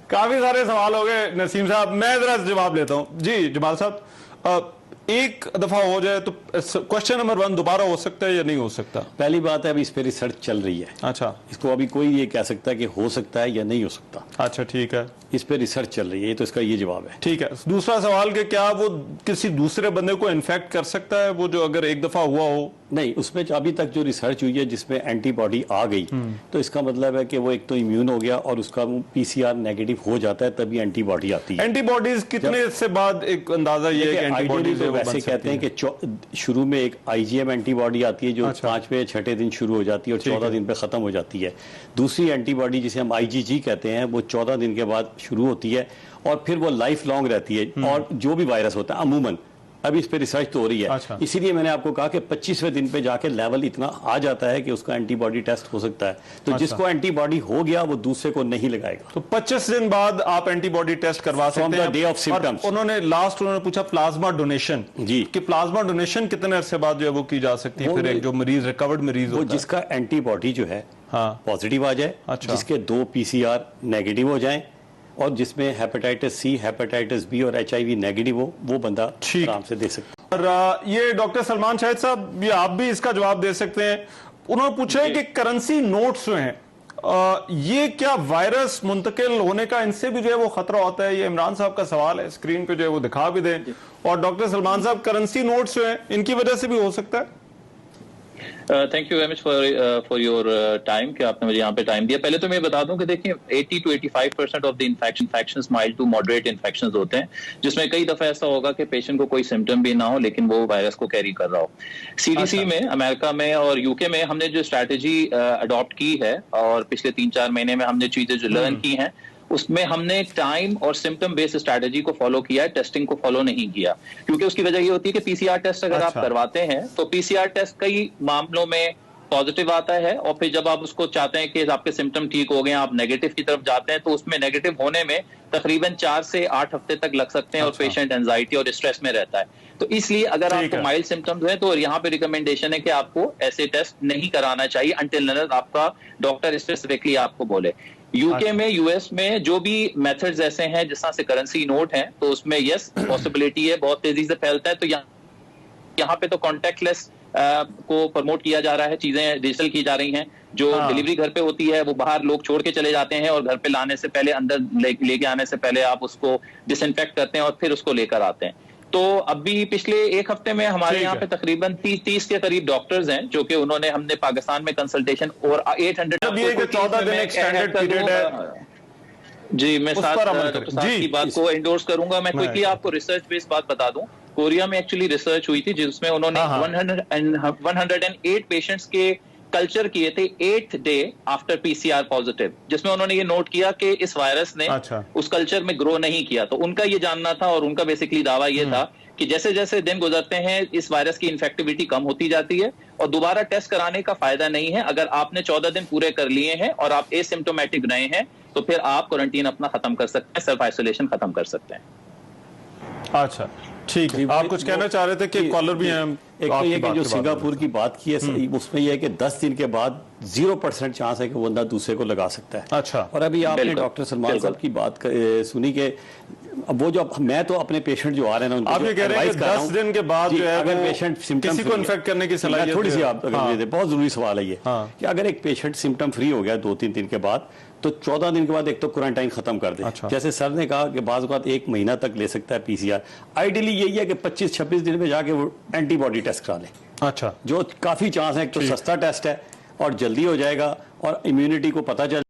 काफी सारे सवाल हो गए नसीम साहब, मैं जरा जवाब लेता हूं। जी जमाल साहब, एक दफा हो जाए तो क्वेश्चन नंबर 1 दोबारा हो सकता है या नहीं हो सकता? पहली बात है अभी इस पे रिसर्च चल रही है। अच्छा, इसको अभी कोई ये कह सकता है कि हो सकता है या नहीं हो सकता। अच्छा ठीक है, इस पे रिसर्च चल रही है, तो इसका ये जवाब है। ठीक है। दूसरा सवाल कि क्या वो किसी दूसरे बंदे को इन्फेक्ट कर सकता है, वो जो अगर एक दफा हुआ हो? नहीं, उसमें अभी तक जो रिसर्च हुई है जिसमें एंटीबॉडी आ गई, तो इसका मतलब है कि वो एक तो इम्यून हो गया और उसका पीसीआर नेगेटिव हो जाता है, तभी एंटीबॉडी आती है। एंटीबॉडीज कितने से बाद एक अंदाजा ये है कि एंटीबॉडीज तो वैसे कहते हैं कि शुरू में एक आईजीएम एंटीबॉडी आती है जो 5वें 6ठे दिन शुरू हो जाती है और 14 दिन पे खत्म हो जाती है। दूसरी एंटीबॉडी जिसे हम आईजीजी कहते हैं वो 14 दिन के बाद शुरू होती है और फिर वो लाइफ लॉन्ग रहती है। और जो भी वायरस होता है अमूमन, अभी इस पे रिसर्च तो हो रही है। अच्छा। इसीलिए मैंने आपको कहा कि 25वें दिन पे जाके लेवल इतना आ जाता है कि उसका एंटीबॉडी टेस्ट हो सकता है। तो अच्छा। जिसको एंटीबॉडी हो गया वो दूसरे को नहीं लगाएगा। तो 25 दिन बाद आप एंटीबॉडी टेस्ट करवा सकते हैं। Day of symptoms. उन्होंने पूछा प्लाज्मा डोनेशन जी, कि प्लाज्मा डोनेशन कितने अरसे बाद जो है वो की जा सकती है? फिर एक जो मरीज रिकवर्ड मरीज वो होता है, जिसका एंटीबॉडी जो है हाँ पॉजिटिव आ जाए, अच्छा। जिसके 2 पीसीआर नेगेटिव हो जाएं और जिसमें हेपेटाइटिस सी, हेपेटाइटिस बी और एचआईवी नेगेटिव हो, वो बंदा आराम से दे सकता है। और ये डॉक्टर सलमान शाहिद साहब, ये आप भी इसका जवाब दे सकते हैं। उन्होंने पूछा है कि करेंसी नोट्स जो हैं, ये क्या वायरस मुंतकिल होने का इनसे भी जो है वो खतरा होता है? ये इमरान साहब का सवाल है, स्क्रीन पे जो है वो दिखा भी दें। और डॉक्टर सलमान साहब, करेंसी नोट्स जो हैं इनकी वजह से भी हो सकता है? Thank you very much for your time कि आपने मुझे यहाँ पे टाइम दिया। पहले तो मैं बता दूं कि देखिए 80 to 85% of the infections mild to moderate infections होते हैं, जिसमें कई दफा ऐसा होगा कि पेशेंट को कोई सिम्टम भी ना हो लेकिन वो वायरस को कैरी कर रहा हो। सीडीसी में, अमेरिका में और यूके में हमने जो स्ट्रैटेजी अडॉप्ट की है और पिछले 3-4 महीने में हमने चीजें जो लर्न की हैं, उसमें हमने टाइम और सिम्टम बेस्ड स्ट्रैटेजी को फॉलो किया है, टेस्टिंग को फॉलो नहीं किया। क्योंकि उसकी वजह ये होती है कि पीसीआर टेस्ट अगर आप करवाते हैं तो पीसीआर टेस्ट कई मामलों में पॉजिटिव आता है और फिर जब आप उसको चाहते हैं कि आपके सिम्टम ठीक हो गए, आप नेगेटिव की तरफ जाते हैं, तो उसमें नेगेटिव होने में तकरीबन 4 से 8 हफ्ते तक लग सकते हैं और पेशेंट एंजाइटी और स्ट्रेस में रहता है। तो इसलिए अगर आपको माइल्ड सिम्टम्स हैं तो यहाँ पे रिकमेंडेशन है कि आपको ऐसे टेस्ट नहीं कराना चाहिए अंटिल आपका डॉक्टर स्पेसिफिकली आपको बोले। यूके में, यूएस में जो भी मेथड्स ऐसे हैं जिस तरह से करेंसी नोट है, तो उसमें यस पॉसिबिलिटी है, बहुत तेजी से फैलता है। तो यहाँ पे तो कॉन्टेक्टलेस को प्रमोट किया जा रहा है, चीजें डिजिटल की जा रही हैं। जो डिलीवरी घर पे होती है वो बाहर लोग छोड़ के चले जाते हैं और घर पे लाने से पहले, अंदर लेके आने से पहले आप उसको डिसइंफेक्ट करते हैं और फिर उसको लेकर आते हैं। तो अभी पिछले 1 हफ्ते में हमारे यहाँ पे तकरीबन 30 के करीब डॉक्टर्स हैं जो कि उन्होंने हमने पाकिस्तान में कंसल्टेशन और 800 14 दिन एक स्टैंडर्ड पीरियड है। जी, मैं साथ की बात को एंडोर्स करूंगा। मैं क्विकली आपको रिसर्च बेस्ड बात बता दूं। कोरिया में एक्चुअली रिसर्च हुई थी जिसमें उन्होंने 108 पेशेंट्स के कल्चर किए थे 8 डे आफ्टर पीसीआर पॉजिटिव, जिसमें उन्होंने ये नोट किया कि इस वायरस ने उस कल्चर में ग्रो नहीं किया। तो उनका ये जानना था और उनका बेसिकली दावा ये था कि जैसे जैसे दिन गुजरते हैं इस वायरस की इन्फेक्टिविटी कम होती जाती है और दोबारा टेस्ट कराने का फायदा नहीं है। अगर आपने 14 दिन पूरे कर लिए हैं और आप एसिम्प्टोमेटिक रहे हैं तो फिर आप क्वारंटीन अपना खत्म कर सकते हैं, सेल्फ आइसोलेशन खत्म कर सकते हैं। अच्छा ठीक है, आप कुछ कहना चाह रहे थे कि कॉलर भी हैं। एक तो ये कि जो सिंगापुर की बात की है उसमें यह है कि 10 दिन के बाद 0% चांस है कि वो बंदा दूसरे को लगा सकता है। अच्छा, और अभी आपने डॉक्टर सलमान साहब की बात सुनी कि वो जो मैं तो अपने पेशेंट जो आ रहे हैं आप ये कह रहे हैं कि 10 दिन के बाद जो है अगर पेशेंट सिम्टम किसी को इन्फेक्ट करने की सलाहियत, थोड़ी सी आप बहुत जरूरी सवाल है ये कि अगर एक पेशेंट सिम्टम फ्री हो गया 2-3 दिन के बाद तो 14 दिन के बाद एक तो क्वारंटाइन खत्म कर दे। अच्छा। जैसे सर ने कहा कि बाज़ औक़ात 1 महीना तक ले सकता है पीसीआर। आइडियली यही है कि 25-26 दिन में जाके वो एंटीबॉडी टेस्ट करा ले। अच्छा, जो काफी चांस है, एक तो सस्ता टेस्ट है और जल्दी हो जाएगा और इम्यूनिटी को पता चल